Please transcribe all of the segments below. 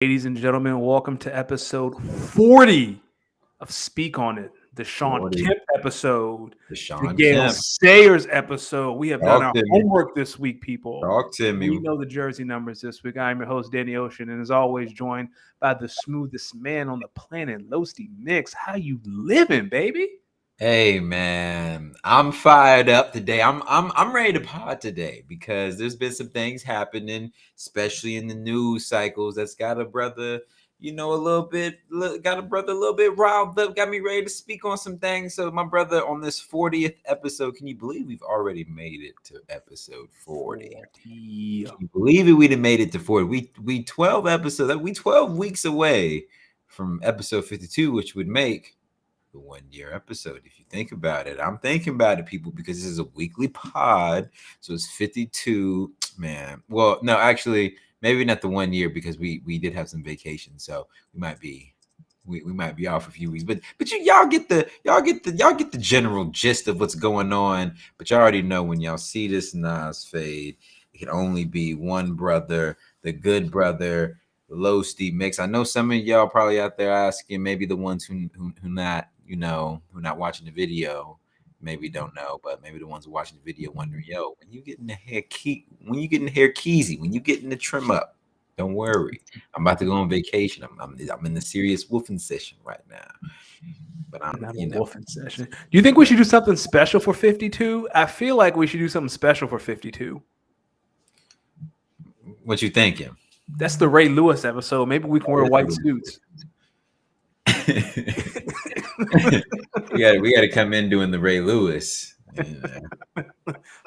Ladies and gentlemen, welcome to episode 40 of Speak On It, the Sean 40. Kemp episode, The the Sean Gail Kemp. Sayers episode. We have done Talk our to me. homework this week, people. Talk to We me. know the jersey numbers this week. I'm your host, Danny Ocean, and as always, joined by the smoothest man on the planet, Losty Mix. How you living, baby? Hey man, I'm fired up today. I'm ready to pod today because there's been some things happening, especially in the news cycles. That's got a brother, a little bit riled up. Got me ready to speak on some things. So my brother, on this 40th episode, can you believe we've already made it to episode 40? Can you believe it? We'd have made it to 40. We 12 episodes. We 12 weeks away from episode 52, which would make the 1 year episode. If you think about it, I'm thinking about it, people, because this is a weekly pod. So it's 52, man. Well, no, actually, maybe not the 1 year because we did have some vacation. So we might be off a few weeks. But y'all get the general gist of what's going on. But y'all already know when y'all see this Nas fade, it can only be one brother, the good brother, Low Steve Mix. I know some of y'all probably out there asking, maybe the ones who not, who not watching the video, maybe don't know, but maybe the ones who watching the video wondering, yo, when you get in the hair when you get in the hair keezy, when you get in the trim up, don't worry. I'm about to go on vacation. I'm in the serious woofing session right now. But I'm not a woofing session. Do you think we should do something special for 52? I feel like we should do something special for 52. What you thinking? That's the Ray Lewis episode. Maybe we can wear white suits. we got to come in doing the Ray Lewis,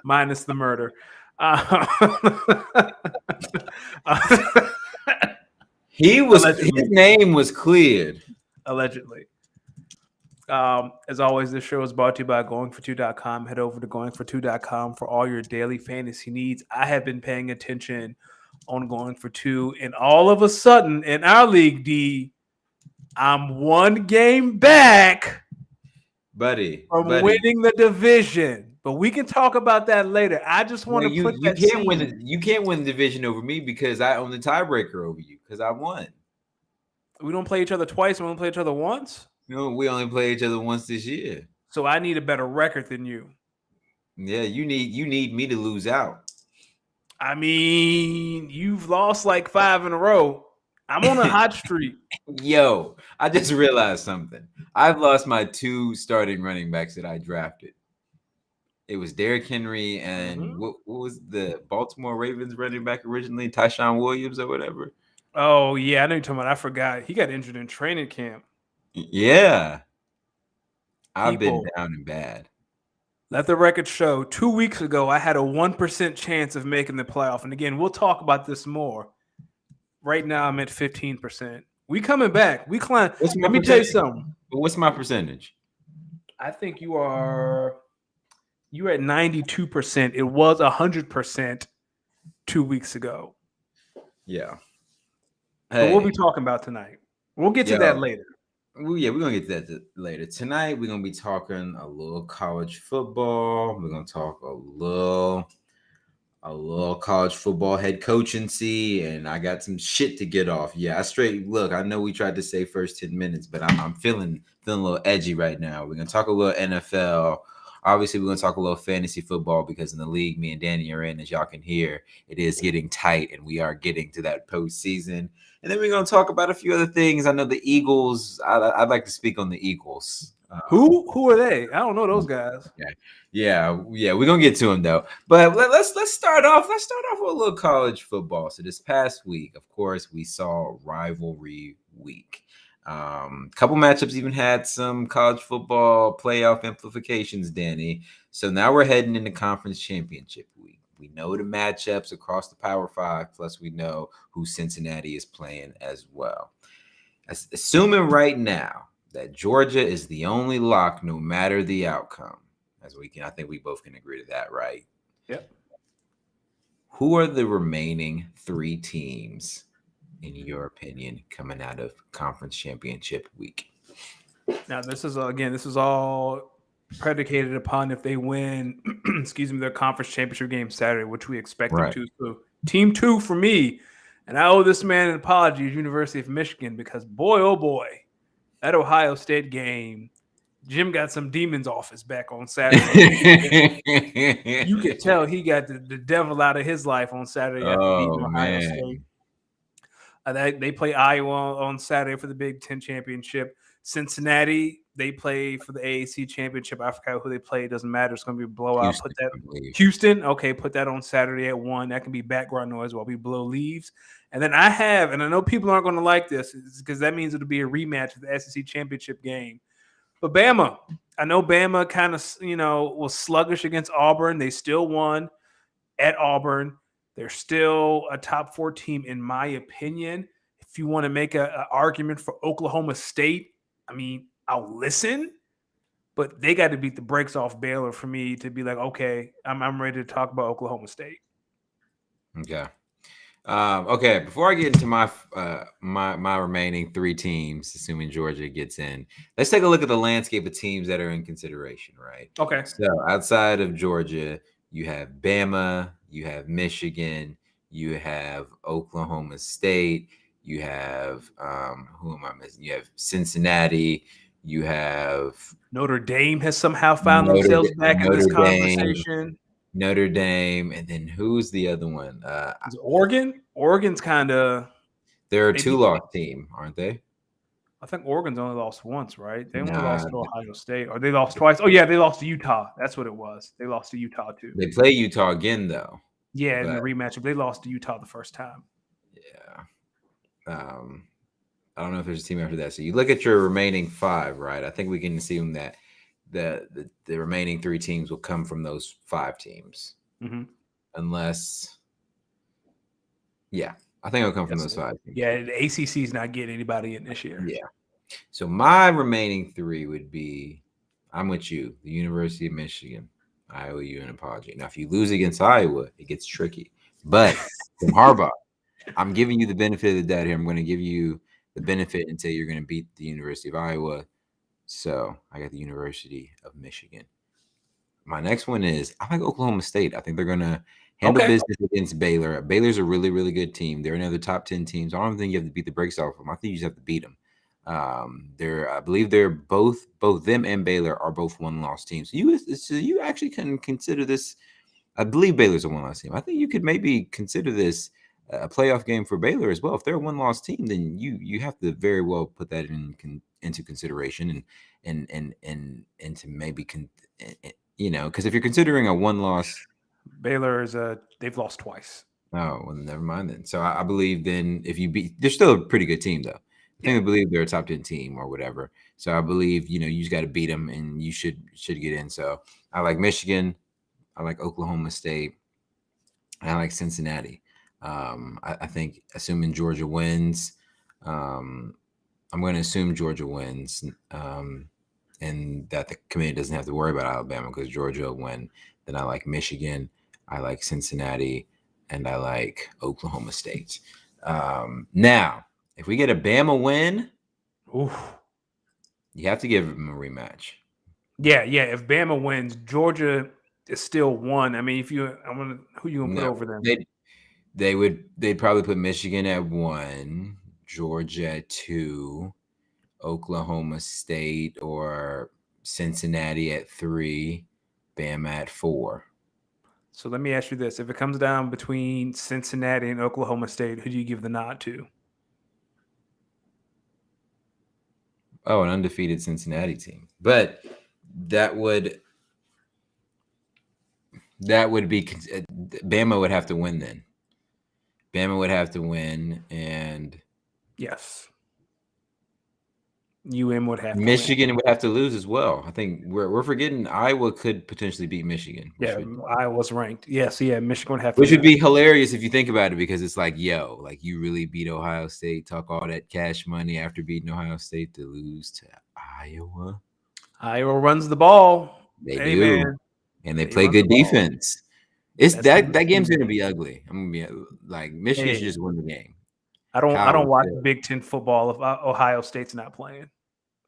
minus the murder. His name was cleared allegedly. As always, this show is brought to you by goingfor2.com. Head over to goingfor2.com for all your daily fantasy needs. I have been paying attention on Going for Two, and all of a sudden in our league, D, I'm one game back, buddy, from winning the division. But we can talk about that later. I just want to put that. You can't win the division over me because I own the tiebreaker over you because I won. We don't play each other twice. We only play each other once. No, we only play each other once this year. So I need a better record than you. Yeah, you need me to lose out. I mean, you've lost like 5 in a row. I'm on a hot streak. Yo, I just realized something. I've lost my 2 starting running backs that I drafted. It was Derrick Henry and what was the Baltimore Ravens running back originally, Tyshawn Williams or whatever. Oh, yeah, I know you're talking about. I forgot. He got injured in training camp. Yeah. I've been down and bad. Let the record show 2 weeks ago, I had a 1% chance of making the playoff. And again, we'll talk about this more. Right now, I'm at 15%. We coming back. We climb. Let me tell you something. What's my percentage? I think you're at 92%. It was 100% 2 weeks ago. Yeah. But we'll be talking about tonight. We'll get to that later. Well, yeah, we're going to get to that later. Tonight, we're going to be talking a little college football. We're going to talk a little college football head coaching, and I got some shit to get off. Yeah, I know we tried to say first 10 minutes, but I'm feeling a little edgy right now. We're going to talk a little NFL. Obviously, we're going to talk a little fantasy football because in the league me and Danny are in, as y'all can hear, it is getting tight, and we are getting to that postseason. And then we're going to talk about a few other things. I know the Eagles. I'd like to speak on the Eagles. Who are they? I don't know those guys. Yeah. We're gonna get to them though. But let's start off. Let's start off with a little college football. So this past week, of course, we saw rivalry week. Couple matchups even had some college football playoff implications, Danny. So now we're heading into conference championship week. We know the matchups across the Power Five, plus we know who Cincinnati is playing as well. Assuming right now that Georgia is the only lock, no matter the outcome, I think we both can agree to that, right? Yep. Who are the remaining 3 teams, in your opinion, coming out of conference championship week? Now, this is all predicated upon if they win, their conference championship game Saturday, which we expect them to. So, team 2 for me And I owe this man an apology, University of Michigan, because boy, oh boy, that Ohio State game, Jim got some demons off his back on Saturday. You could tell he got the devil out of his life on Saturday after beating Oh Ohio State. man. They play Iowa on Saturday for the Big Ten championship. Cincinnati, they play for the AAC championship. I forgot who they play. It doesn't matter. It's going to be a blowout. Put Houston, that I believe. Houston. Okay, put that on Saturday at 1. That can be background noise while we blow leaves. And then I have, and I know people aren't going to like this because that means it'll be a rematch of the SEC championship game. But Bama, I know Bama kind of, was sluggish against Auburn. They still won at Auburn. They're still a top 4 team, in my opinion. If you want to make an argument for Oklahoma State, I mean, I'll listen, but they got to beat the brakes off Baylor for me to be like, okay, I'm ready to talk about Oklahoma State. Okay. Okay. Before I get into my remaining 3 teams, assuming Georgia gets in, let's take a look at the landscape of teams that are in consideration. Right. Okay. So outside of Georgia, you have Bama, you have Michigan, you have Oklahoma State, you have who am I missing? You have Cincinnati, you have Notre Dame has somehow found themselves back in this conversation. Notre Dame, and then who's the other one? Is Oregon? Oregon's kind of. They're a 2-loss team, aren't they? I think Oregon's only lost once, right? They only Nah, lost to Ohio State, or they lost twice. Oh yeah, they lost to Utah. That's what it was. They lost to Utah too. they play Utah again though. Yeah, in but, the rematch, they lost to Utah the first time. Yeah. I don't know if there's a team after that. So you look at your remaining 5, right? I think we can assume that the remaining 3 teams will come from those 5 teams, unless, yeah, I think it'll come from those 5 teams. Yeah, the ACC's not getting anybody in this year. Yeah. So my remaining 3 would be, I'm with you, the University of Michigan. I owe you an apology. Now, if you lose against Iowa, it gets tricky. But from Harbaugh, I'm giving you the benefit of the doubt here. I'm going to give you the benefit until you're going to beat the University of Iowa. So I got the University of Michigan. My next one is, I like Oklahoma State. I think they're going to handle business against Baylor. Baylor's a really, really good team. They're another top 10 team. So I don't think you have to beat the brakes off them. I think you just have to beat them. I believe they're both them and Baylor are both 1-loss teams. So you actually can consider this. I believe Baylor's a 1-loss team. I think you could maybe consider this a playoff game for Baylor as well. If they're a 1-loss team, then you have to very well put that into consideration and to maybe because if you're considering a 1-loss, Baylor they've lost twice. Oh, well, never mind then. So I believe then if you beat, they're still a pretty good team though. I believe they're a top 10 team or whatever. So I believe, you just got to beat them and you should get in. So I like Michigan. I like Oklahoma State. And I like Cincinnati. I think assuming Georgia wins, I'm going to assume Georgia wins and that the committee doesn't have to worry about Alabama because Georgia will win. Then I like Michigan. I like Cincinnati. And I like Oklahoma State. Now, if we get a Bama win, you have to give them a rematch. Yeah. If Bama wins, Georgia is still 1. I mean, who you gonna put over them? They'd probably put Michigan at 1, Georgia at 2, Oklahoma State or Cincinnati at 3, Bama at 4. So let me ask you this: if it comes down between Cincinnati and Oklahoma State, who do you give the nod to? Oh, an undefeated Cincinnati team. But that would be Bama would have to win then. Bama would have to win, and yes, UM would have. Michigan would have to lose as well. I think we're forgetting Iowa could potentially beat Michigan. Yeah, Iowa's ranked. Yes, Michigan would have. Which would be hilarious if you think about it, because it's like, you really beat Ohio State, talk all that cash money after beating Ohio State to lose to Iowa. Iowa runs the ball. They do, man. And they play good defense. It's that game's gonna be ugly. I'm gonna be like Michigan should just win the game. I don't watch Big Ten football if Ohio State's not playing.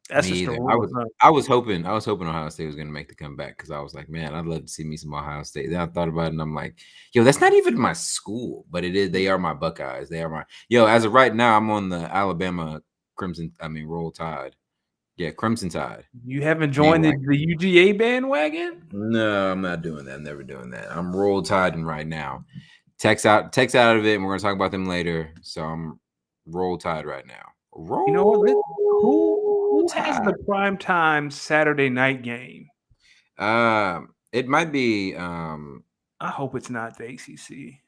That's Me just the either. rules. Huh? I was hoping Ohio State was gonna make the comeback because I was like, man, I'd love to see me some Ohio State. Then I thought about it and I'm like, yo, that's not even my school, but it is. They are my Buckeyes. They are my As of right now, I'm on the Alabama Crimson. I mean, Roll Tide. Yeah, Crimson Tide. You haven't joined Bandwagon. the UGA bandwagon? No, I'm not doing that. I'm never doing that. I'm Roll Tiding right now. Text out of it, and we're gonna talk about them later. So I'm Roll Tide right now. You know what? Roll Who has Tide. the prime time Saturday night game? It might be I hope it's not the ACC.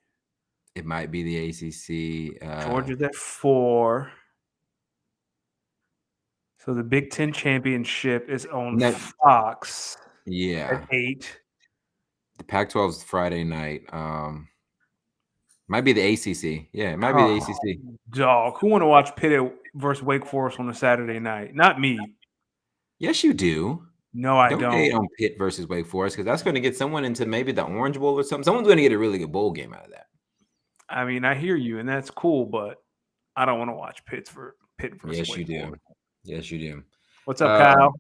it might be the ACC. Georgia's at 4. So the Big Ten championship is on That, Fox at yeah, 8. the Pac-12 is Friday night. Might be the ACC. Yeah, it might be the Oh, ACC. dog. Who want to watch Pitt versus Wake Forest on a Saturday night? Not me. Yes, you do. No, I Don't hate don't. on Pitt versus Wake Forest because that's going to get someone into maybe the Orange Bowl or something. Someone's going to get a really good bowl game out of that. I mean, I hear you, and that's cool, but I don't want to watch Pitt versus Yes, you Wake do. Forest. Yes, you do. What's up, Kyle?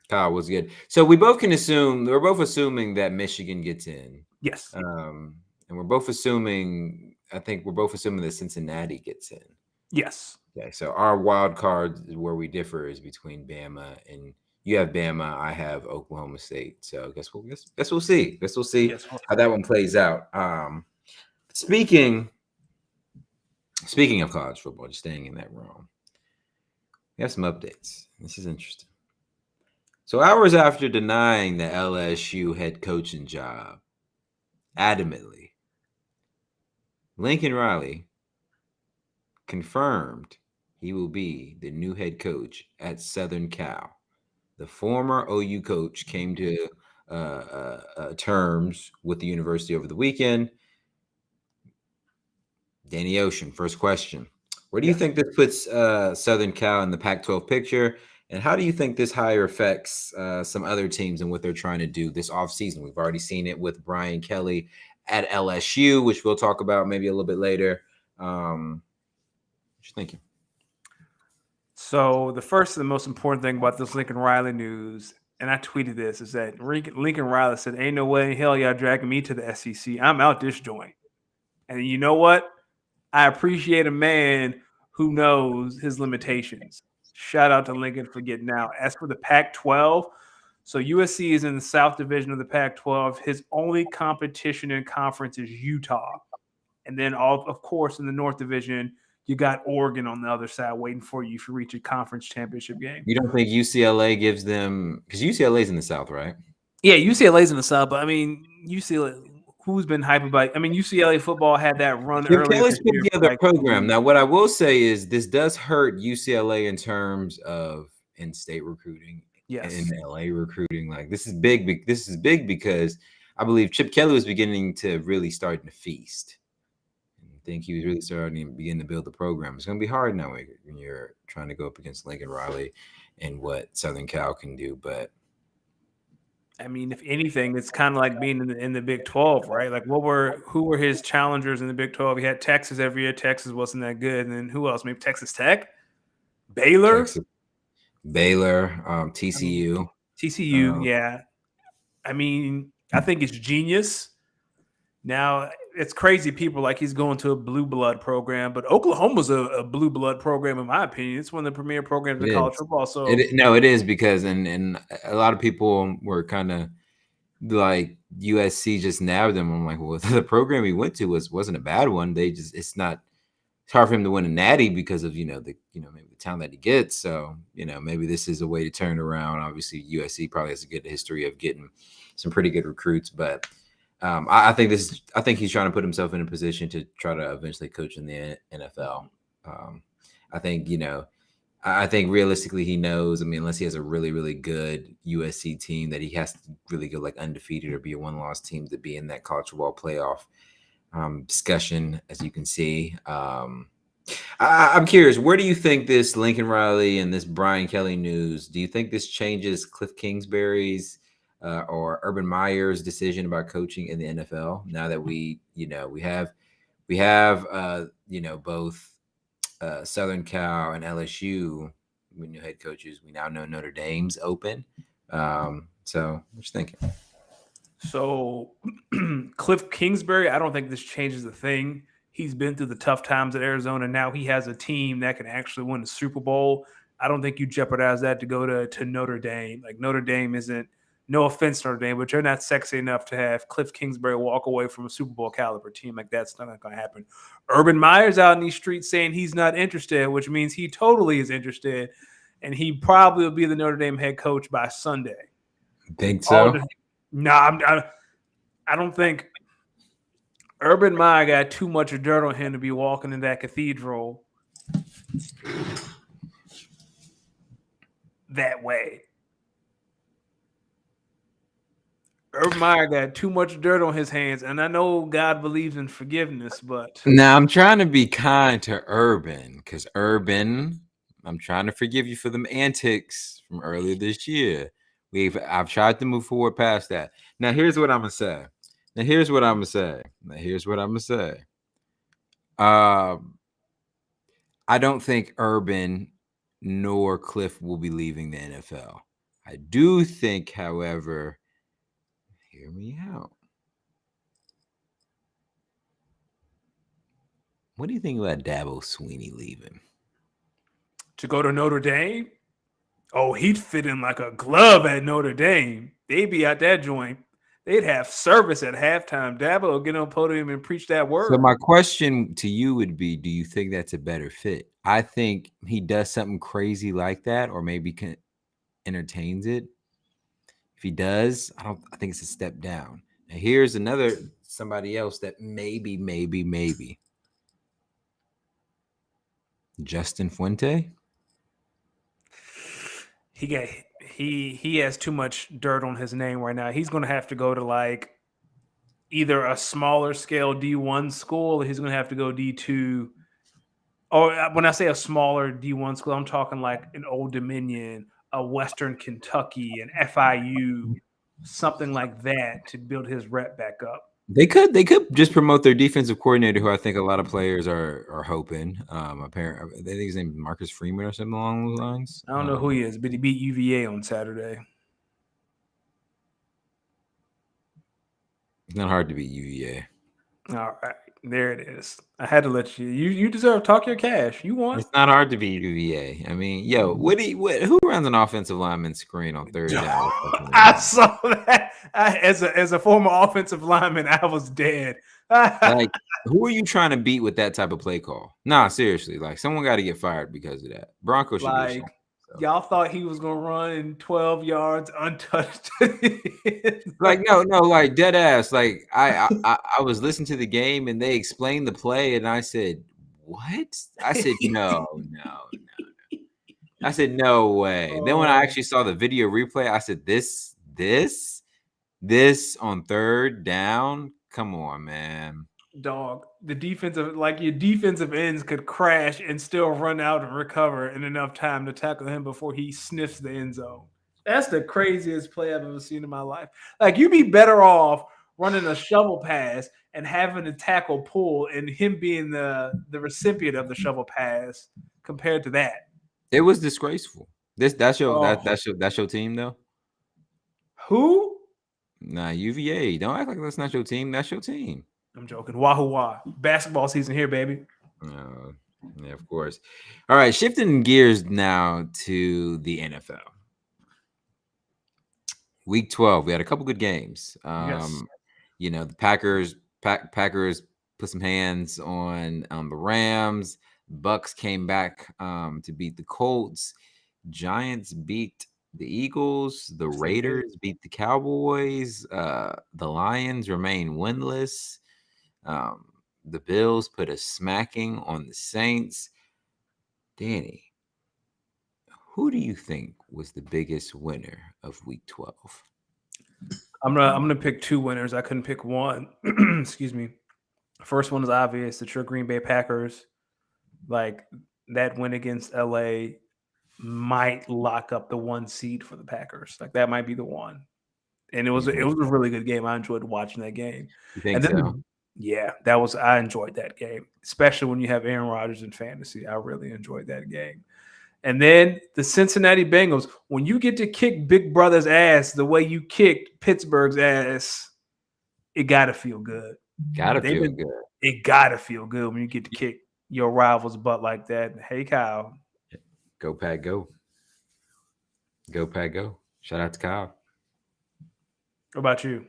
Kyle was good. So we're both assuming that Michigan gets in. Yes. And we're both assuming. I think we're both assuming that Cincinnati gets in. Yes. Okay, so our wild card where we differ is between Bama and you have Bama. I have Oklahoma State. So guess we'll see. Guess we'll see Yes. how that one plays out. Speaking of college football, just staying in that realm, we have some updates. This is interesting. So hours after denying the LSU head coaching job adamantly, Lincoln Riley confirmed he will be the new head coach at Southern Cal. The former OU coach came to terms with the university over the weekend. Danny Ocean, first question. Where do you think this puts Southern Cal in the Pac-12 picture? And how do you think this hire affects some other teams and what they're trying to do this offseason? We've already seen it with Brian Kelly at LSU, which we'll talk about maybe a little bit later. What you thinking? So the first and the most important thing about this Lincoln Riley news, and I tweeted this, is that Lincoln Riley said, "Ain't no way in hell y'all dragging me to the SEC. I'm out this joint." And you know what? I appreciate a man who knows his limitations. Shout out to Lincoln for getting out. As for the Pac-12, so USC is in the South Division of the Pac-12. His only competition in conference is Utah. And then, of course, in the North Division, you got Oregon on the other side waiting for you if you reach a conference championship game. You don't think UCLA gives them – because UCLA's in the South, right? Yeah, UCLA's in the South, but I mean, UCLA – who's been hyped about? I mean, UCLA football had that run Chip earlier Kelly's this put year. together a program. Now, what I will say is this does hurt UCLA in terms of in-state recruiting and LA recruiting. Like this is big. This is big because I believe Chip Kelly was beginning to really starting to feast. I think he was really starting to begin to build the program. It's going to be hard now when you're trying to go up against Lincoln Riley and what Southern Cal can do, but. I mean, if anything, it's kind of like being in the Big 12, right? Like, who were his challengers in the Big 12? He had Texas every year. Texas wasn't that good, and then who else? Maybe Texas Tech, Baylor, TCU, TCU. Yeah, I mean, I think it's genius. Now it's crazy. People like he's going to a blue blood program, but Oklahoma's a blue blood program, in my opinion. It's one of the premier programs in college football. So it is because and a lot of people were kind of like USC just nabbed him. I'm like, well, the program he went to wasn't a bad one. It's hard for him to win a natty because of maybe the talent that he gets. So maybe this is a way to turn around. Obviously, USC probably has a good history of getting some pretty good recruits, but I think he's trying to put himself in a position to try to eventually coach in the NFL. I think realistically he knows. I mean, unless he has a really, really good USC team that he has to really go like undefeated or be a one-loss team to be in that college football playoff discussion, as you can see. I'm curious, where do you think this Lincoln Riley and this Brian Kelly news, do you think this changes Cliff Kingsbury's or Urban Meyer's decision about coaching in the NFL now that we have both Southern Cal and LSU with new head coaches. We now know Notre Dame's open. So what you thinking? So Cliff Kingsbury, I don't think this changes a thing. He's been through the tough times at Arizona. Now he has a team that can actually win the Super Bowl. I don't think you jeopardize that to go to Notre Dame. Like Notre Dame isn't, no offense Notre Dame, but you're not sexy enough to have Cliff Kingsbury walk away from a Super Bowl caliber team. Like that's not going to happen. Urban Meyer's out in these streets saying he's not interested, which means he totally is interested, and he probably will be the Notre Dame head coach by Sunday. Think All so? I don't think Urban Meyer got too much dirt on him to be walking in that cathedral that way. Urban Meyer got too much dirt on his hands, and I know God believes in forgiveness, but Now I'm trying to be kind to Urban because Urban, I'm trying to forgive you for them antics from earlier this year. I've tried to move forward past that. Now here's what I'm gonna say. I don't think Urban nor Cliff will be leaving the NFL. I do think, however, hear me out. What do you think about Dabo Sweeney leaving? to go to Notre Dame, oh, he'd fit in like a glove at Notre Dame. They'd be at that joint. They'd have service at halftime. Dabo would get on the podium and preach that So word. my question to you would be, do you think that's a better fit? I think he does something crazy like that, or maybe entertains it. If he does, I think it's a step down. Now here's somebody else that maybe. Justin Fuente. He has too much dirt on his name right now. He's going to have to go to like either a smaller scale D1 school, or he's going to have to go D2. Or when I say a smaller D1 school, I'm talking like an Old Dominion, a Western Kentucky, an FIU, something like that to build his rep back up. They could just promote their defensive coordinator, who I think a lot of players are hoping. Apparently, they think his name is Marcus Freeman or something along those lines. I don't know who he is, but he beat UVA on Saturday. It's not hard to beat UVA. All right, there it is. I had to let you. You deserve talk your cash. You won. It's not hard to beat UVA. I mean, yo, who runs an offensive lineman screen on third down? I saw that. As a former offensive lineman, I was dead. Like, who are you trying to beat with that type of play call? Nah, seriously. Like, someone got to get fired because of that. Broncos should be like ashamed. y'all thought he was gonna run in 12 yards untouched. Like, no, like dead ass. Like, I was listening to the game and they explained the play, and I said, "What?" I said, "No." I said, "No way." Then when I actually saw the video replay, I said, "This on third down? Come on, man." Dog, the your defensive ends could crash and still run out and recover in enough time to tackle him before he sniffs the end zone. That's the craziest play I've ever seen in my life. Like, you'd be better off running a shovel pass and having the tackle pull and him being the recipient of the shovel pass compared to that. It was disgraceful. That's your Oh, that's your team though. who? Nah, UVA. Don't act like that's not your team. That's your team. I'm joking. Wahoo wah. Basketball season here, baby. Yeah, of course. All right, shifting gears now to the NFL. Week 12, we had a couple good games. Yes. You know, the Packers put some hands on the Rams. Bucks came back to beat the Colts. Giants beat the Eagles. The Raiders beat the Cowboys. The Lions remain winless. The Bills put a smacking on the Saints. Danny, who do you think was the biggest winner of Week 12? I'm gonna pick two winners. I couldn't pick one. Excuse me. First one is obvious. It's your Green Bay Packers. Like, that win against LA might lock up the 1 seed for the Packers. Like, that might be the one. And it was a really good game. I enjoyed watching that game. You think And then so? Yeah, I enjoyed that game, especially when you have Aaron Rodgers in fantasy. I really enjoyed that game. And then the Cincinnati Bengals, when you get to kick Big Brother's ass the way you kicked Pittsburgh's ass, it gotta feel good. Gotta They've feel been good. it gotta feel good when you get to kick your rival's butt like that. Hey Kyle. Go Pack, go. Go Pack, go. Shout out to Kyle. What about you?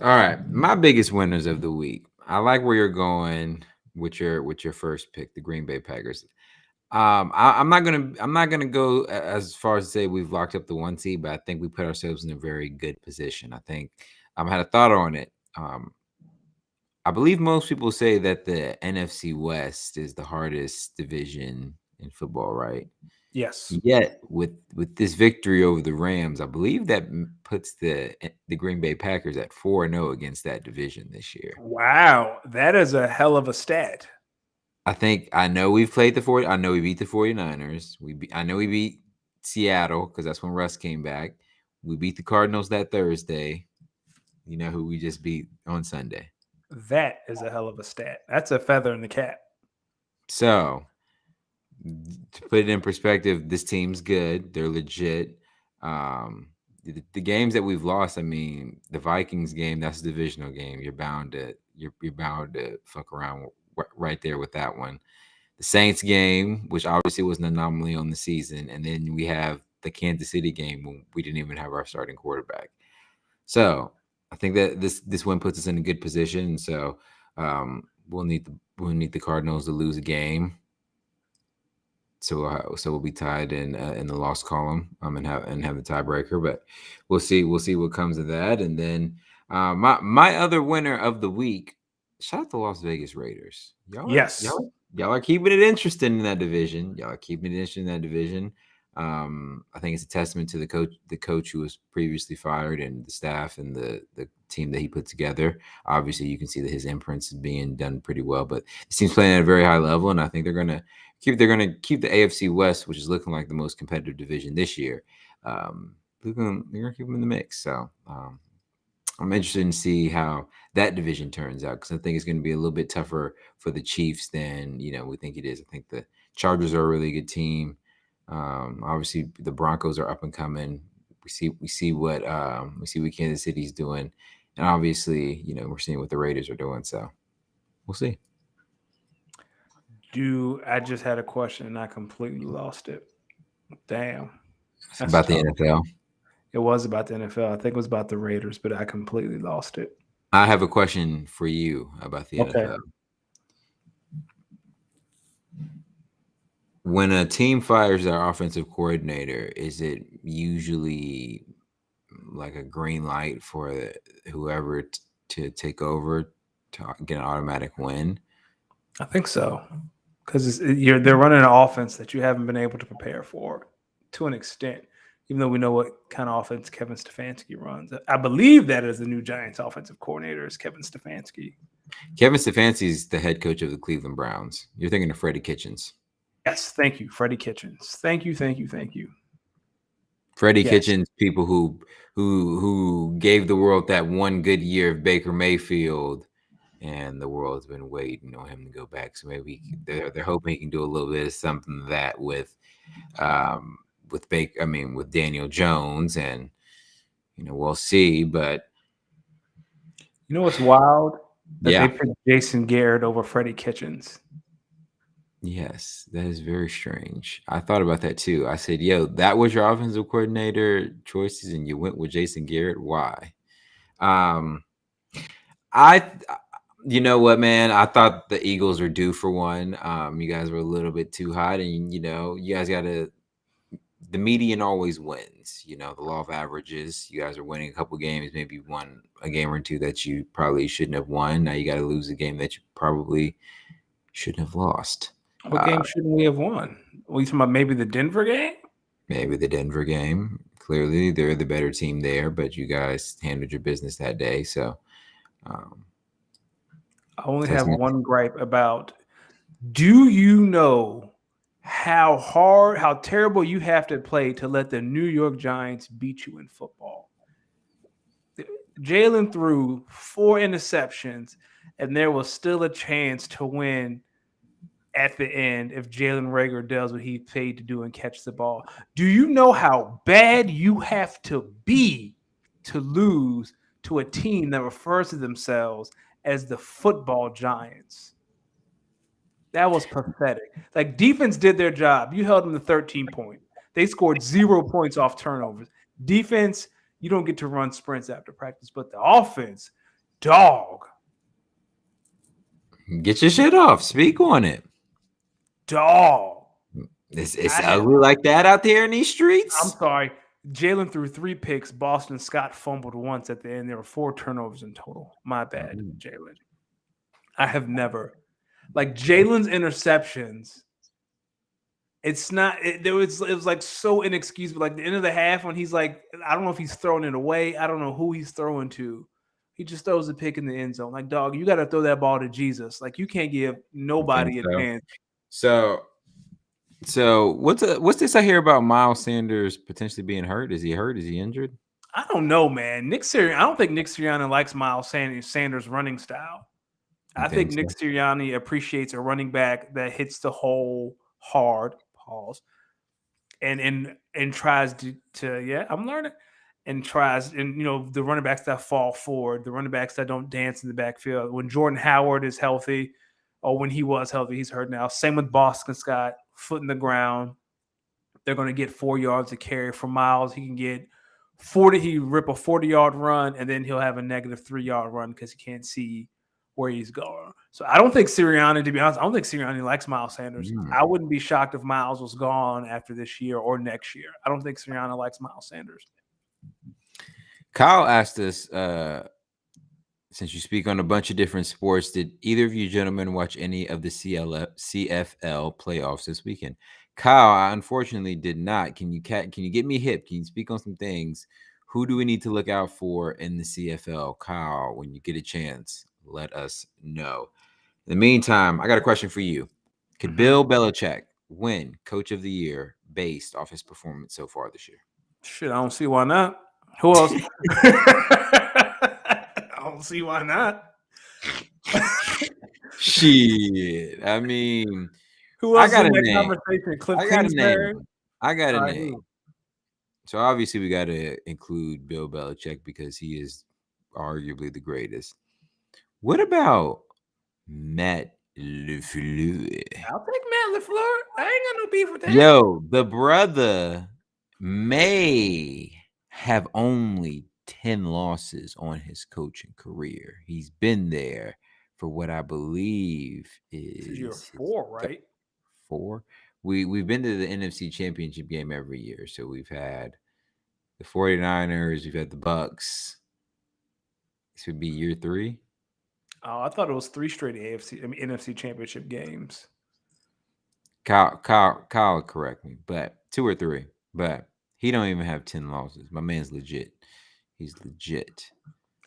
All right, my biggest winners of the week. I like where you're going with your first pick, the Green Bay Packers. I'm not gonna go as far as to say we've locked up the one seed, but I think we put ourselves in a very good position. I think I had a thought on it. I believe most people say that the NFC West is the hardest division in football, right? Yes. Yet with this victory over the Rams, I believe that puts the Green Bay Packers at 4-0 against that division this year. Wow, that is a hell of a stat. I know we've played I know we beat the 49ers. I know we beat Seattle because that's when Russ came back. We beat the Cardinals that Thursday. You know who we just beat on Sunday. That is a hell of a stat. That's a feather in the cap. So to put it in perspective, this team's good. They're legit. The games that we've lost, I mean, the Vikings game, that's a divisional game. You're bound to fuck around right there with that one. The Saints game, which obviously was an anomaly on the season, and then we have the Kansas City game when we didn't even have our starting quarterback. So I think that this win puts us in a good position. So we'll need the Cardinals to lose a game. So we'll be tied in the loss column and have the tiebreaker, but we'll see what comes of that. And then my other winner of the week, shout out to Las Vegas Raiders. Yes. Y'all are keeping it interesting in that division. Y'all are keeping it interesting in that division. I think it's a testament to the coach who was previously fired and the staff and the team that he put together. Obviously, you can see that his imprints is being done pretty well, but it seems playing at a very high level, and I think they're gonna keep the AFC West, which is looking like the most competitive division this year. They're gonna keep them in the mix. So I'm interested in see how that division turns out because I think it's going to be a little bit tougher for the Chiefs than we think it is. I think the Chargers are a really good team. Obviously, the Broncos are up and coming. We see what Kansas City's doing, and obviously, we're seeing what the Raiders are doing. So we'll see. I just had a question and I completely lost it. Damn. It's That's about the tough. NFL. It was about the NFL. I think it was about the Raiders, but I completely lost it. I have a question for you about the Okay. NFL. When a team fires their offensive coordinator, is it usually like a green light for whoever to take over to get an automatic win? I think so. Because they're running an offense that you haven't been able to prepare for to an extent, even though we know what kind of offense Kevin Stefanski runs. I believe that is the new Giants offensive coordinator is Kevin Stefanski. Kevin Stefanski is the head coach of the Cleveland Browns. You're thinking of Freddie Kitchens. Yes, thank you, Freddie Kitchens. Thank you. Freddie Yes. Kitchens, people who gave the world that one good year of Baker Mayfield, and the world's been waiting on him to go back. So maybe they're hoping he can do a little bit of something of that with Baker. I mean, with Daniel Jones, and we'll see. But You know what's wild? That they yeah, picked Jason Garrett over Freddie Kitchens. yes, that is very strange. I thought about that too. I said, "Yo, that was your offensive coordinator choices, and you went with Jason Garrett. Why?" I, you know what, man? I thought the Eagles were due for one. You guys were a little bit too hot, and you guys got to. The median always wins. The law of averages. You guys are winning a couple games, maybe won a game or two that you probably shouldn't have won. Now you got to lose a game that you probably shouldn't have lost. What game shouldn't we have won? Are you talking about maybe the Denver game? Maybe the Denver game. Clearly, they're the better team there, but you guys handled your business that day. So, I only have Tasman- one gripe about. Do you know how terrible you have to play to let the New York Giants beat you in football? Jalen threw 4 interceptions, and there was still a chance to win at the end if Jalen Rager does what he's paid to do and catch the ball. Do you know how bad you have to be to lose to a team that refers to themselves as the football giants? That was pathetic. Like defense did their job. You held them to 13 points. They scored 0 points off turnovers. Defense, you don't get to run sprints after practice, but the offense, dog, Get your shit off. Speak on it. dog. It's I have, ugly like that out there in these I'm streets. sorry. Jalen threw 3 picks. Boston Scott fumbled once at the end. There were 4 turnovers in total. My bad, Mm. Jalen. I have never like Jalen's interceptions. It's not. It was like so inexcusable. Like the end of the half when he's like, I don't know if he's throwing it away. I don't know who he's throwing to. He just throws a pick in the end zone. Like dog, you got to throw that ball to Jesus. Like you can't give You think nobody a so? chance. So what's this I hear about Miles Sanders potentially being hurt? Is he hurt? Is he injured? I don't know, man. Nick Sirianni. I don't think Nick Sirianni likes Miles Sanders' running style. You I think think Nick so? Sirianni appreciates a running back that hits the hole hard. Pause. And tries to yeah, I'm learning. And tries and the running backs that fall forward, the running backs that don't dance in the backfield. When Jordan Howard is healthy, or when he was healthy, he's hurt now. Same with Boston Scott, foot in the ground. They're going to get 4 yards of carry from Miles. He can get 40. He rip a 40-yard run, and then he'll have a negative 3-yard run because he can't see where he's going. So I don't think Sirianni, to be honest, I don't think Sirianni likes Miles Sanders. Mm. I wouldn't be shocked if Miles was gone after this year or next year. I don't think Sirianni likes Miles Sanders. Kyle asked us, since you speak on a bunch of different sports, did either of you gentlemen watch any of the CFL playoffs this weekend? Kyle, I unfortunately did not. Can you get me hip? Can you speak on some things? Who do we need to look out for in the CFL? Kyle, when you get a chance, let us know. In the meantime, I got a question for you. Could Bill Belichick win Coach of the Year based off his performance so far this year? Shit, I don't see why not. Who else? I don't see why not. Shit. I mean, Who I else is got in a that name. conversation? Cliff I got a Kingsbury? name. I got a All right, name. who? So obviously we got to include Bill Belichick because he is arguably the greatest. What about Matt LeFleur? I'll take Matt LaFleur. I ain't got no beef with that. Yo, the brother may have only 10 losses on his coaching career. He's been there for what I believe This is year is his 4, right? 4. We've been to the NFC Championship game every year. So we've had the 49ers, we've had the Bucks. This would be year 3. Oh, I thought it was 3 straight NFC Championship games. Kyle correct me, but 2 or 3. But he don't even have 10 losses. My man's legit. He's legit.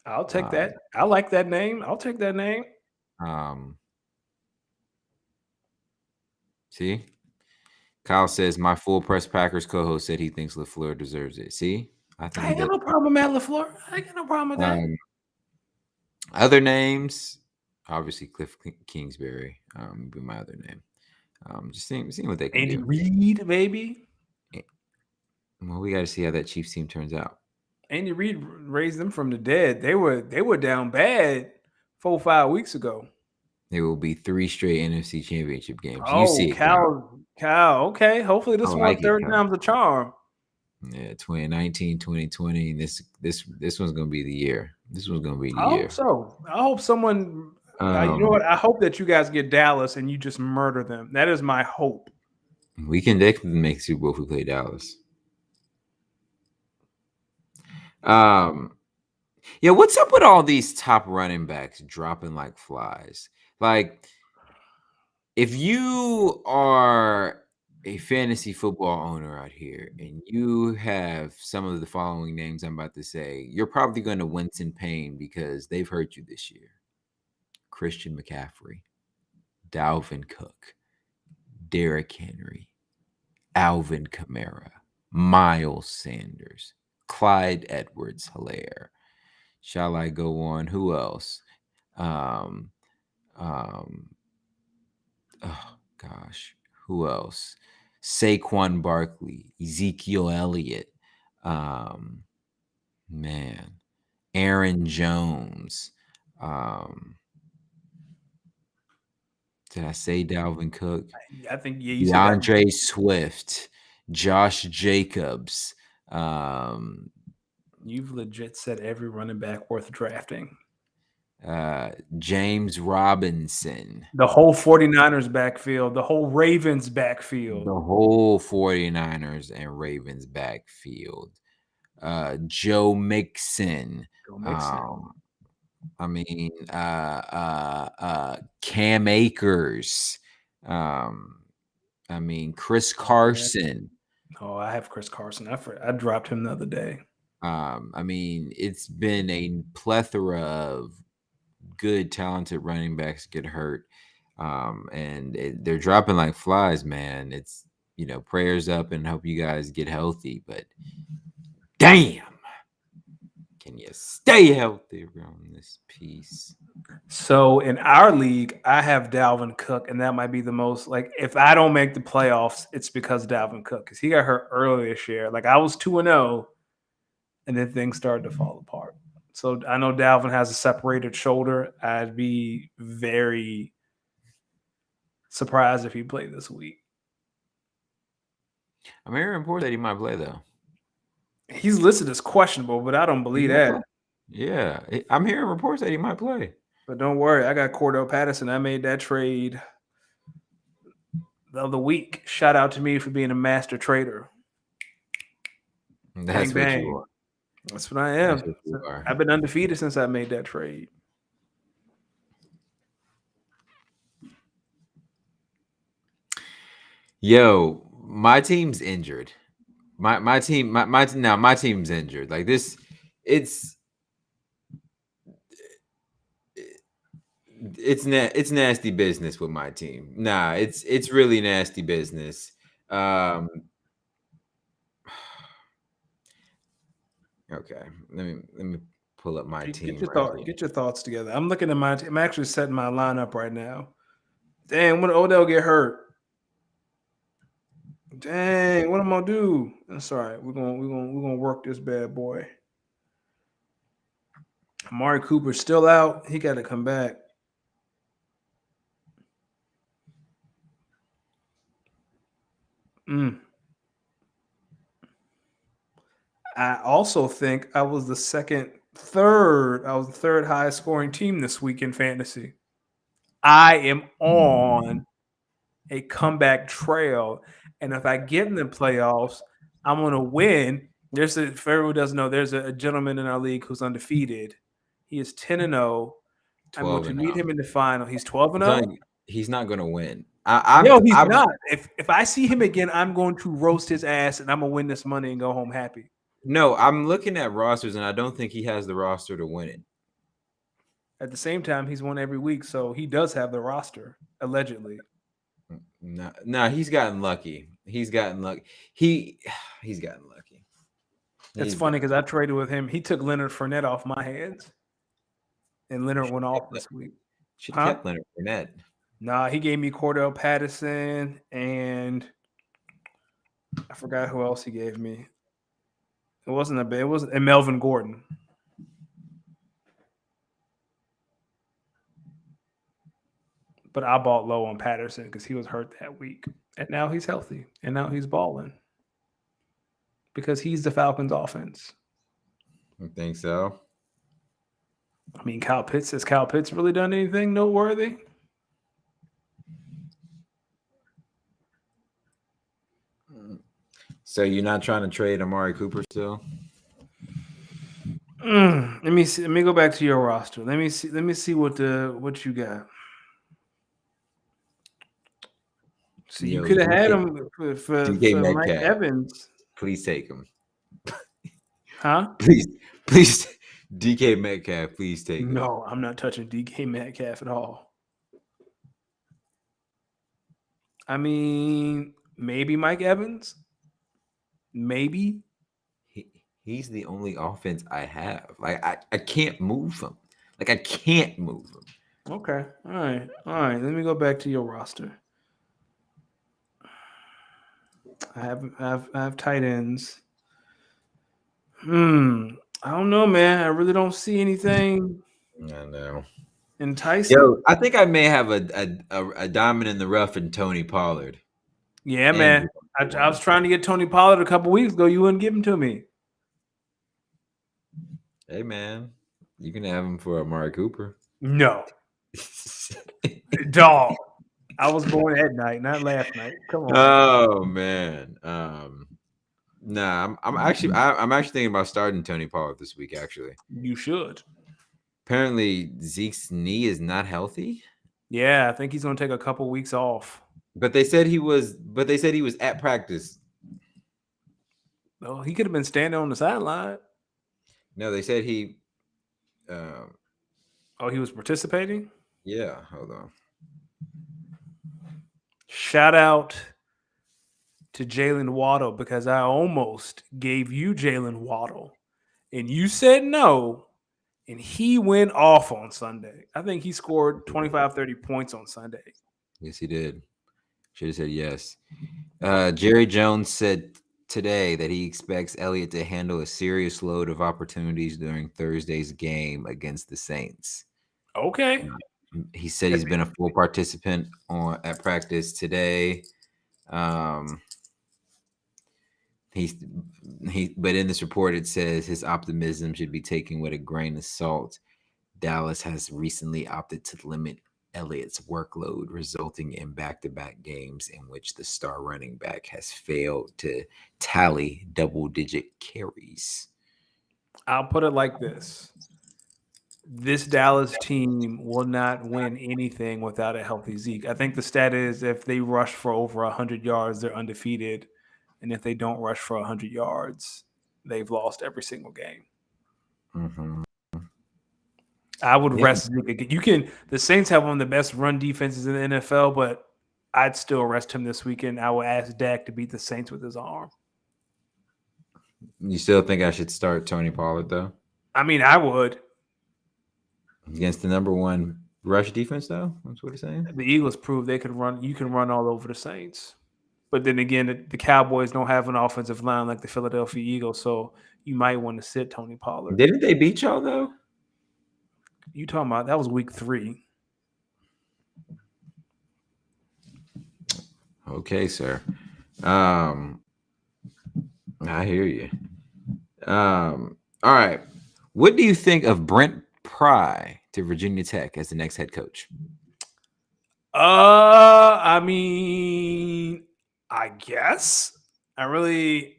I'll take that. I like that name. I'll take that name. See? Kyle says my full press Packers co-host said he thinks LaFleur deserves it. See? I think I he ain't got does. no problem with Matt LaFleur. I ain't got no problem with that. Other names, obviously Cliff Kingsbury would be my other name. Just seeing what they can Andy do. Reid, maybe. Well, we got to see how that Chiefs team turns out. Andy Reid raised them from the dead. They were down bad 4 or 5 weeks ago. There will be 3 straight NFC Championship games. You Oh, see it, Kyle. Cal. Okay, hopefully this I one like it, third Kyle. time's a charm. Yeah, 2019, 2020. This one's gonna be the year. This one's gonna be the I year. hope so. I hope someone. You know what? I hope that you guys get Dallas and you just murder them. That is my hope. We can definitely make Super Bowl if we play Dallas. Yeah, what's up with all these top running backs dropping like flies? Like, if you are a fantasy football owner out here and you have some of the following names I'm about to say, you're probably going to wince in pain because they've hurt you this year. Christian McCaffrey, Dalvin Cook, Derrick Henry, Alvin Kamara, Miles Sanders, Clyde Edwards-Helaire. Shall I go on? Who else? Gosh, who else? Saquon Barkley, Ezekiel Elliott, um, man, Aaron Jones. Um, did I say Dalvin Cook? I think yeah, you said that. DeAndre Swift, Josh Jacobs, um, You've legit said every running back worth drafting. James Robinson, The whole 49ers backfield, the whole Ravens backfield. the whole 49ers and Ravens backfield, Joe Mixon, Go Mixon. um, I mean, Cam Akers, um, I mean, Chris Yeah. Carson. Oh, I have Chris Carson. I dropped him the other day. I mean, it's been a plethora of good, talented running backs get hurt, and they're dropping like flies, man. It's prayers up and hope you guys get healthy. But damn, can you stay healthy around this piece? So in our league, I have Dalvin Cook, and that might be the most like if I don't make the playoffs, it's because Dalvin Cook because he got hurt earlier this year. Like I was 2-0, and then things started to fall apart. So I know Dalvin has a separated shoulder. I'd be very surprised if he played this week. I'm hearing reports that he might play though. He's listed as questionable, but I don't believe that. Yeah, I'm hearing reports that he might play. But don't worry, I got Cordell Patterson. I made that trade the other week. Shout out to me for being a master trader. That's Bang what bang. you are. That's what I That's am. what you are. I've been undefeated since I made that trade. Yo, my team's injured. My team my team's injured. Like this, it's it's nasty business with my team. Nah, it's really nasty business. Um, okay, let me pull up my team right here. Get your thoughts together. I'm looking at my team. I'm actually setting my lineup right now. Dang, when Odell get hurt? Dang, what am I gonna do? That's all right. We're gonna work this bad boy. Amari Cooper's still out. He got to come back. Mm. I also think I was the third highest scoring team this week in fantasy. I am on a comeback trail, and if I get in the playoffs, I'm gonna win. For everyone who doesn't know, there's a gentleman in our league who's undefeated. He is 10-0. I'm going 12 to and meet 0. him in the final. He's 12 and I'm 0. telling you, he's not gonna win. No, he's I'm not. If I see him again, I'm going to roast his ass, and I'm gonna win this money and go home happy. no, I'm looking at rosters, and I don't think he has the roster to win it. At the same time, he's won every week, so he does have the roster allegedly. No, he's gotten lucky. He's gotten lucky. He's gotten lucky. It's He's funny gotten because I traded with him. He took Leonard Fournette off my hands, and Leonard went off this week. should have Huh? kept Leonard Fournette. Nah, he gave me Cordell Patterson, and I forgot who else he gave me. It wasn't a bad. It was and Melvin Gordon. But I bought low on Patterson because he was hurt that week, and now he's healthy, and now he's balling because he's the Falcons' offense. I think so. I mean, has Kyle Pitts really done anything noteworthy? So you're not trying to trade Amari Cooper still? Let me see. Let me go back to your roster. Let me see. Let me see what you got. So you could have had him DK for Mike Metcalf. Evans, Please take him. huh? Please, DK Metcalf. Please take him. No, I'm not touching DK Metcalf at all. I mean, maybe Mike Evans. Maybe. He's the only offense I have. Like I can't move him. Like I can't move him. Okay. All right. All right. Let me go back to your roster. I have tight ends. Hmm. I don't know, man. I really don't see anything I know. enticing. Yo, I think I may have a diamond in the rough in Tony Pollard Yeah, and man. Javonte I was Williams. trying to get Tony Pollard a couple weeks ago. You wouldn't give him to me. Hey man, you can have him for Amari Cooper. No, dog. I was born at night, not last night. Come on. Oh man. Nah, I'm actually thinking about starting Tony Pollard this week. Actually, You should. apparently Zeke's knee is not healthy, Yeah, I think he's gonna take a couple weeks off. but they said he was. But they said he was at practice. Oh, he could have been standing on the sideline. No, they said he. Um, Oh, he was participating. yeah, hold on. Shout out to Jalen Waddle because I almost gave you Jalen Waddle, and you said no, and he went off on Sunday. I think he scored 25, 30 points on Sunday. Yes, he did. Should have said yes. Jerry Jones said today that he expects Elliott to handle a serious load of opportunities during Thursday's game against the Saints. Okay. He said he's been a full participant at practice today. But in this report it says his optimism should be taken with a grain of salt. Dallas has recently opted to limit Elliott's workload, resulting in back-to-back games in which the star running back has failed to tally double-digit carries. I'll put it like this. This Dallas team will not win anything without a healthy Zeke. I think the stat is if they rush for over 100 yards, they're undefeated. And if they don't rush for 100 yards, they've lost every single game. Mm-hmm. I would rest Zeke again. You can. The Saints have one of the best run defenses in the NFL, but I'd still rest him this weekend. I will ask Dak to beat the Saints with his arm. You still think I should start Tony Pollard, though? I mean, I would. Against the number one rush defense, though? That's what he's saying? The Eagles proved they could run. You can run all over the Saints. But then again, the Cowboys don't have an offensive line like the Philadelphia Eagles, so you might want to sit Tony Pollard. Didn't they beat y'all, though? You talking about that was week 3. Okay, sir. I hear you. All right. What do you think of Brent Pry to Virginia Tech as the next head coach? I mean, I guess. I really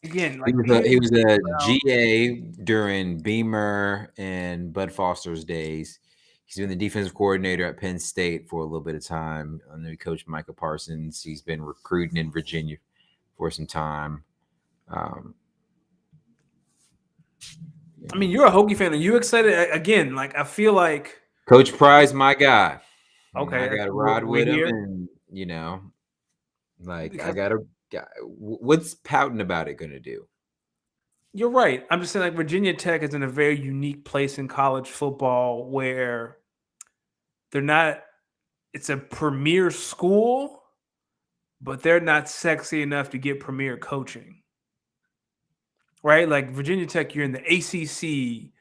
again like he was a GA during Beamer and Bud Foster's days. He's been the defensive coordinator at Penn State for a little bit of time. And then he coached Micah Parsons. He's been recruiting in Virginia for some time. I mean, you're a Hokie fan. Are you excited? Again, like I feel like Coach Pry's my guy. Okay, I got to ride with him, here. and like I got to. What's pouting about it going to do? You're right. I'm just saying, like Virginia Tech is in a very unique place in college football where they're not. It's a premier school, but they're not sexy enough to get premier coaching. Right? Like Virginia Tech, you're in the ACC.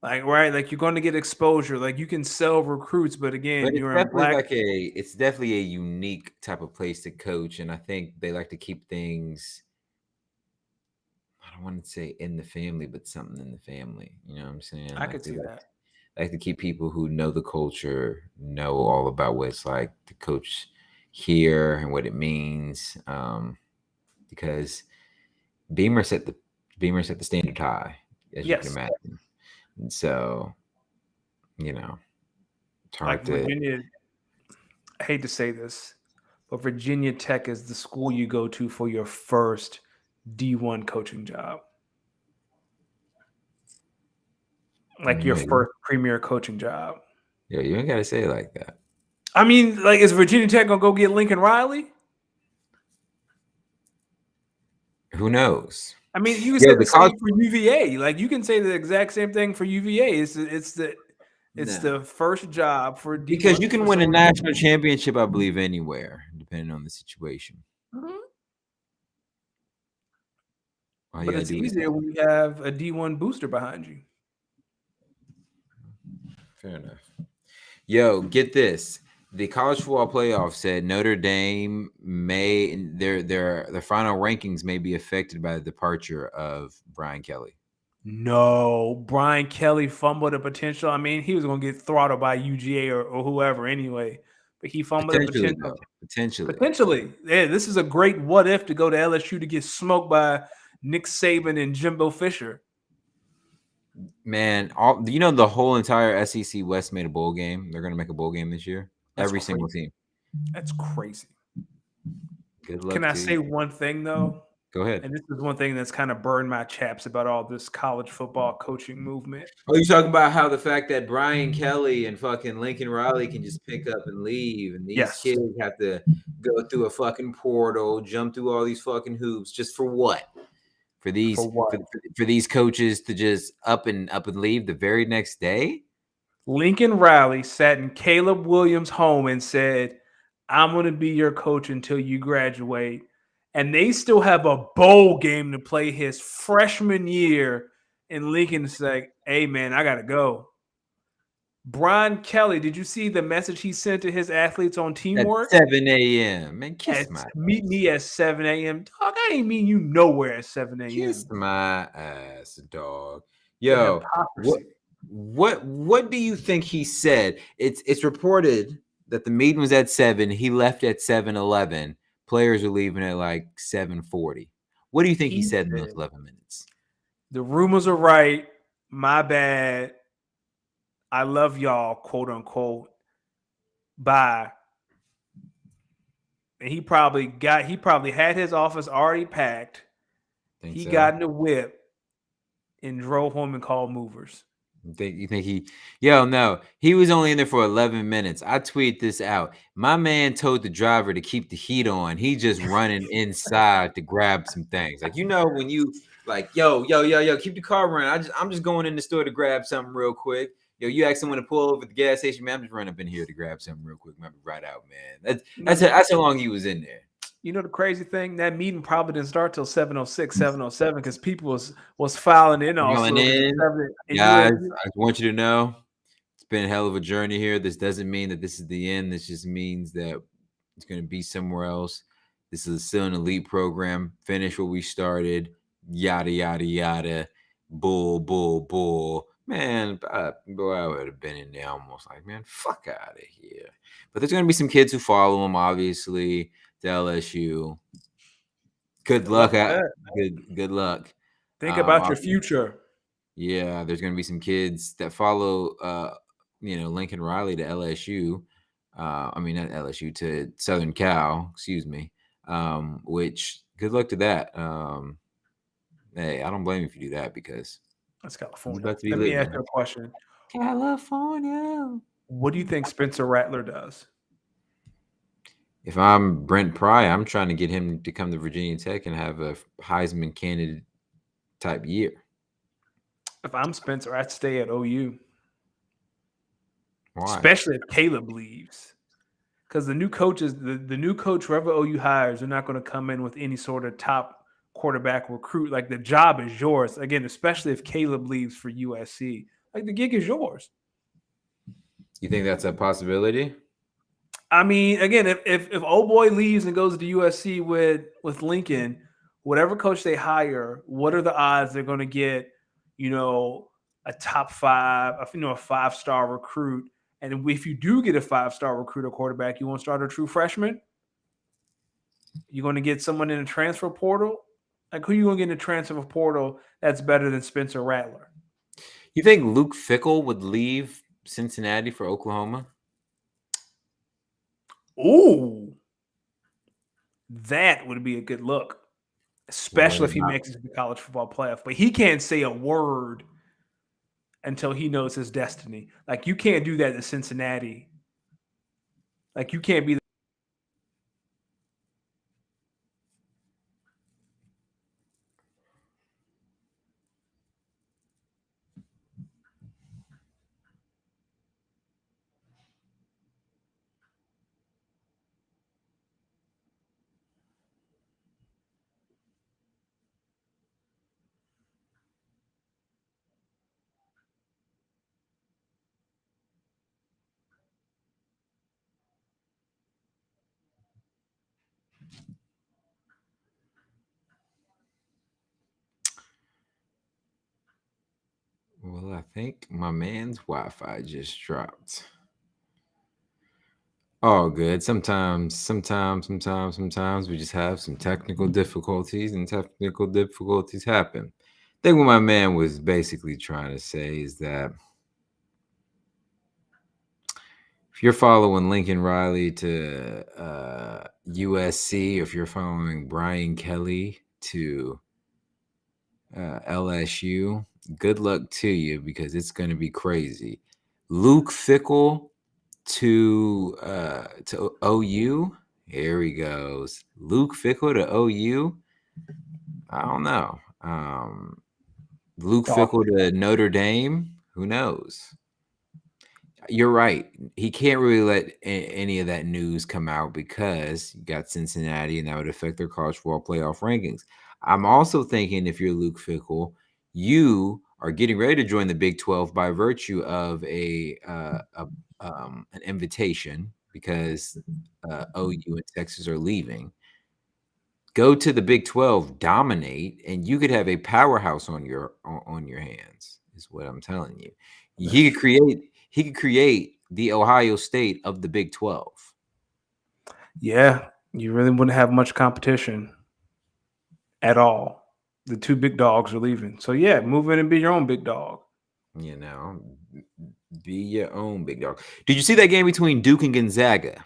Like, right, like you're going to get exposure. Like you can sell recruits, but again, you're in black. It's definitely a unique type of place to coach, and I think they like to keep things. I don't want to say in the family, but something in the family. You know what I'm saying? I could see that. Like to keep people who know the culture, know all about what it's like to coach here and what it means. Because Beamer set the standard high, as you can imagine. And so, it's hard like Virginia, I hate to say this, but Virginia Tech is the school you go to for your first D1 coaching job. Like your first premier coaching job. Yeah, you ain't got to say it like that. I mean, like, is Virginia Tech going to go get Lincoln Riley? Who knows? I mean, you can say the same for UVA. Like, you can say the exact same thing for UVA. It's the first job for D1 because you can win a national championship, I believe, anywhere, depending on the situation. All you But gotta it's do is easier when you have a D1 booster behind you. fair enough. Yo, get this. The college football playoff said Notre Dame may their final rankings may be affected by the departure of Brian Kelly. No, Brian Kelly fumbled a potential. I mean, he was going to get throttled by UGA or whoever anyway, but he fumbled a Potentially potential. though. Potentially. Potentially, yeah, this is a great what if to go to LSU to get smoked by Nick Saban and Jimbo Fisher. Man, all the whole entire SEC West made a bowl game. They're gonna make a bowl game this year. That's Every single crazy. team. That's crazy. Good Can luck I to say you. one thing though? Go ahead. And this is one thing that's kind of burned my chaps about all this college football coaching movement. Oh, you talking about how the fact that Brian Kelly and fucking Lincoln Riley can just pick up and leave, and these Yes. kids have to go through a fucking portal, jump through all these fucking hoops, just for what? For For these what? for these coaches to just up and leave the very next day? Lincoln Riley sat in Caleb Williams' home and said, I'm going to be your coach until you graduate. And they still have a bowl game to play his freshman year. And Lincoln's like, hey, man, I got to go. Brian Kelly, did you see the message he sent to his athletes on At teamwork? 7 a.m. Man, At meet me at 7 a.m. Dog, I ain't mean you nowhere at 7 kiss a.m. my ass, dog. The Yo, what hypocrisy. what do you think he said? It's reported that the meeting was at 7. He left at 7:11. Players were leaving at like 7:40. What do you think he He said in those said, 11 minutes? the rumors are right. My bad. I love y'all, quote unquote. Bye. And he probably had his office already packed. Think He so? got in the whip and drove home and called movers. You think he yo no, he was only in there for 11 minutes. I tweet this out. My man told the driver to keep the heat on. He just running inside to grab some things. Like when you like, yo, keep the car running. I'm just going in the store to grab something real quick. Yo, you ask someone to pull over at the gas station, man. I'm just running up in here to grab something real quick. Remember, right out, man. You know, That's how long he was in there. the crazy thing? That meeting probably didn't start till 7:06, 7:07 because people was filing in Going also because it's in, 7 and guys. I want you to know it's been a hell of a journey here. This doesn't mean that this is the end. This just means that it's going to be somewhere else. This is still an elite program. Finish what we started. Yada yada yada. Bull, bull, bull. Man, boy, I would have been in there almost like, man, fuck out of here. But there's going to be some kids who follow him, obviously, to LSU. Good good luck luck. with that. Good luck. Think about your Obviously, future. yeah, there's going to be some kids that follow, Lincoln Riley to LSU. I mean, not LSU to Southern Cal. Excuse me. Which good luck to that. Hey, I don't blame you if you do that because That's you California. about to be Let me lit, ask man. you a question. California. What do you think Spencer Rattler does? If I'm Brent Pry, I'm trying to get him to come to Virginia Tech and have a Heisman candidate type year. If I'm Spencer, I'd stay at OU, Why? especially if Caleb leaves. Because the new coach, whoever OU hires, they're not going to come in with any sort of top quarterback recruit. Like the job is yours. Again, especially if Caleb leaves for USC. Like the gig is yours. You think that's a possibility? I mean, again, if old boy leaves and goes to USC with Lincoln, whatever coach they hire, what are the odds they're going to get, a top five, a 5-star recruit? And if you do get a 5-star recruit or quarterback, you won't start a true freshman. You're going to get someone in the transfer portal. Like who are you going to get in the transfer portal that's better than Spencer Rattler? You think Luke Fickle would leave Cincinnati for Oklahoma? Ooh, that would be a good look, especially Well, if he makes it to the college football playoff. But he can't say a word until he knows his destiny. Like you can't do that to Cincinnati. Like you can't be Well, I think my man's Wi-Fi just dropped. All good. Sometimes we just have some technical difficulties, and technical difficulties happen. I think what my man was basically trying to say is that if you're following Lincoln Riley to USC, or if you're following Brian Kelly to LSU, good luck to you because it's going to be crazy. Luke Fickle to OU. Here he goes. Luke Fickle to OU. I don't know. Luke Dog. Fickle to Notre Dame. Who knows? You're right. He can't really let any of that news come out because you got Cincinnati, and that would affect their college football playoff rankings. I'm also thinking if you're Luke Fickle, you are getting ready to join the Big 12 by virtue of an invitation because OU and Texas are leaving. Go to the Big 12, dominate, and you could have a powerhouse on your hands. Is what I'm telling you. He could create the Ohio State of the Big 12. Yeah, you really wouldn't have much competition at all. The two big dogs are leaving. So yeah, move in and be your own big dog. You know, be your own big dog. Did you see that game between Duke and Gonzaga?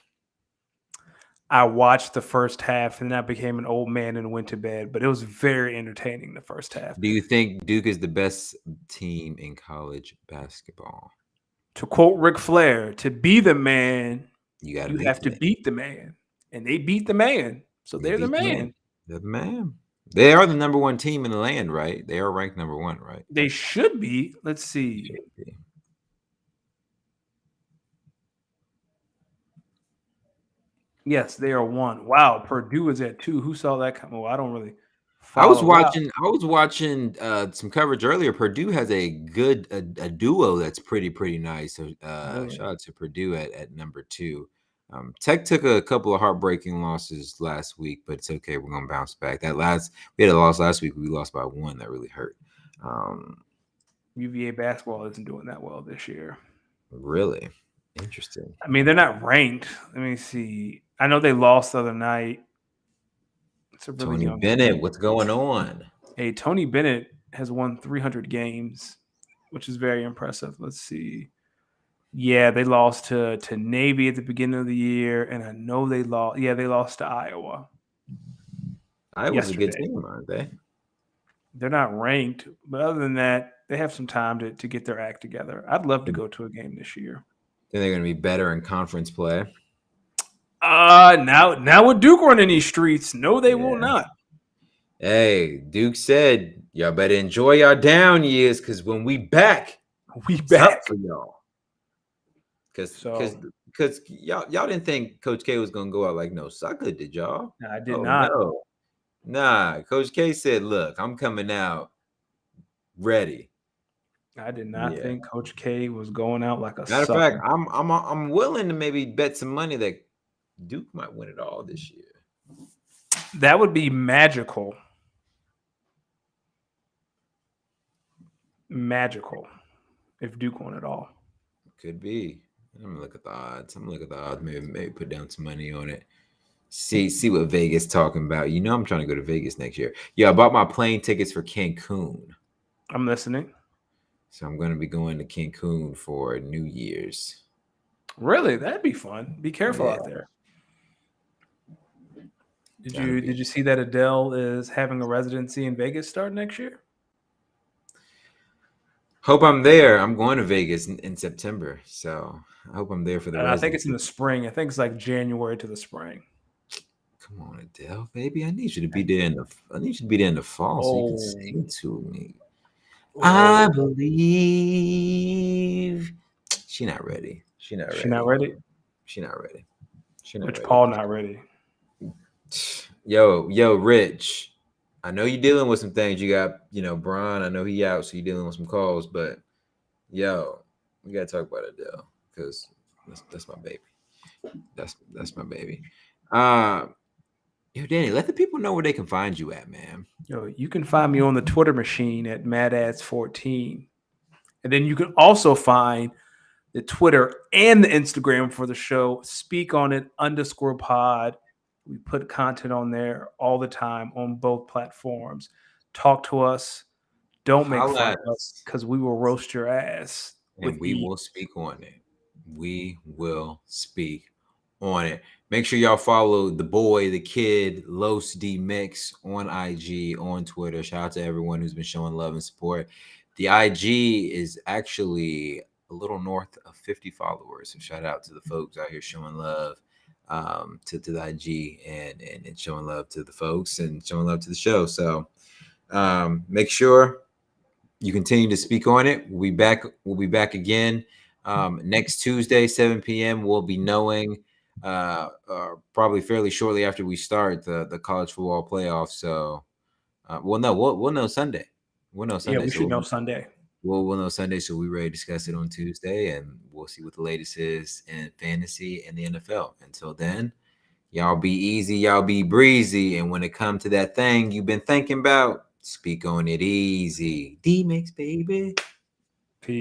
I watched the first half and then I became an old man and went to bed, but it was very entertaining the first half. Do you think Duke is the best team in college basketball? To quote Ric Flair, to be the man, You got to you beat have the to man. beat the man. And they beat the man. So They they're the beat the man. man. They're the man. They are the number one team in the land, right? They are ranked number one, right? They should be. Let's see. Should be. Yes, they are one. Wow, Purdue is at two. Who saw that come? Well, I don't really I was follow. Wow, watching. I was watching some coverage earlier. Purdue has a good a duo that's pretty nice. So really? shout out to Purdue at number two. Tech took a couple of heartbreaking losses last week, but it's okay. We're gonna bounce back. We had a loss last week. We lost by one. That really hurt. UVA basketball isn't doing that well this year. Really interesting. I mean, they're not ranked. Let me see. I know they lost the other night. It's a really Tony young Bennett, team. what's going on? Hey, Tony Bennett has won 300 games, which is very impressive. Let's see. Yeah, they lost to Navy at the beginning of the year, and I know they lost. Yeah, they lost to Iowa Iowa's a good yesterday. team, aren't they? They're not ranked, but other than that, they have some time to get their act together. I'd love to Think go to a game this year. they're going to be better in conference play. Now with Duke running these streets, no, they will Yeah. not. Hey, Duke said, y'all better enjoy y'all down years because when we back, We it's up back. for y'all. Because So y'all didn't think Coach K was gonna go out like no sucker, did y'all? I did Oh not. no. Nah, Coach K said, look, I'm coming out ready. I did not Yeah. think Coach K was going out like a Matter of fact, sucker. I'm willing to maybe bet some money that Duke might win it all this year. That would be magical. Magical if Duke won it all. Could be. I'm gonna look at the odds. Maybe put down some money on it. See what Vegas talking about. You know I'm trying to go to Vegas next year. Yeah, I bought my plane tickets for Cancun. I'm listening. So I'm gonna be going to Cancun for New Year's. Really, that'd be fun. Be careful Yeah, out there. Did that'll you be. did you see that Adele is having a residency in Vegas starting next year? Hope I'm there. I'm going to Vegas in September. So I hope I'm there for the I think it's in residency. the spring. I think it's like January to the spring. Come on, Adele, baby. I need you to be there in the fall so you can Oh, sing to me. I oh, believe she not ready. She not she not ready. ready. She not ready. She not Rich ready. Paul not ready. Yo, Rich. I know you're dealing with some things. You got, Bron. I know he out, so you're dealing with some calls. But yo, we gotta talk about Adele because that's my baby. That's my baby. Uh Yo, Danny, let the people know where they can find you at, man. You can find me on the Twitter machine at madads14. And then you can also find the Twitter and the Instagram for the show, Speak On It _pod. We put content on there all the time on both platforms. Talk to us. Don't make Holla fun at of us us, because we will roast your ass and with we ease. will speak on it. We will speak on it. Make sure y'all follow the boy, the kid, Los D Mix on IG, on Twitter. Shout out to everyone who's been showing love and support. The IG is actually a little north of 50 followers. So shout out to the folks out here showing love to the IG and showing love to the folks and showing love to the show. So make sure you continue to speak on it. We'll be back. We'll be back again next Tuesday, 7 p.m. We'll be knowing probably fairly shortly after we start the college football playoffs. So, we'll know Sunday. We'll know Yeah, Sunday. we So should know Sunday. we'll know Sunday. So we're ready to discuss it on Tuesday, and we'll see what the latest is in fantasy and the NFL. Until then, y'all be easy, y'all be breezy, and when it comes to that thing you've been thinking about, speak on it easy. D mix, baby.